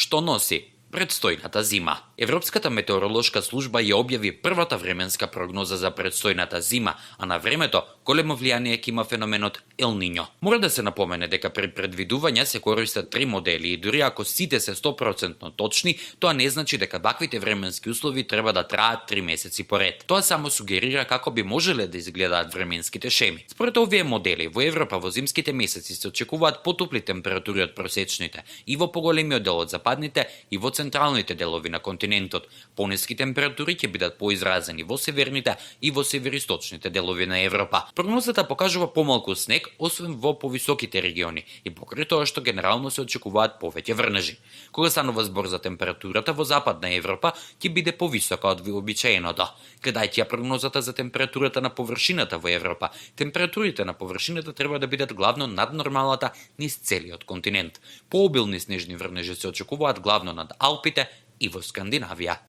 Што носи предстојната зима? Европската метеоролошка служба ја објави првата временска прогноза за предстојната зима, а на времето големо влијание ќе има феноменот Ел Нињо. Мора да се напомене дека при предвидување се користат три модели и дури ако сите се 100% точни, тоа не значи дека ваквите временски услови треба да траат 3 месеци поред. Тоа само сугерира како би можеле да изгледаат временските шеми. Според овие модели, во Европа во зимските месеци се очекуваат потопли температури од просечните и во поголемиот дел од западните и во централните делови на континентот. Пониски температури ќе бидат поизразени во северните и во североисточните делови на Европа. Прогнозата покажува помалку снег, освен во повисоките региони и покрај тоа што генерално се очекуваат повеќе врнежи. Кога станува збор за температурата во западна Европа, ќе биде повисока од вообичаеното. Гледајќи ја прогнозата за температурата на површината во Европа, температурите на површината треба да бидат главно над нормалата низ целиот континент. Пообилни снежни врнежи се очекуваат главно над Алпите и во Скандинавија.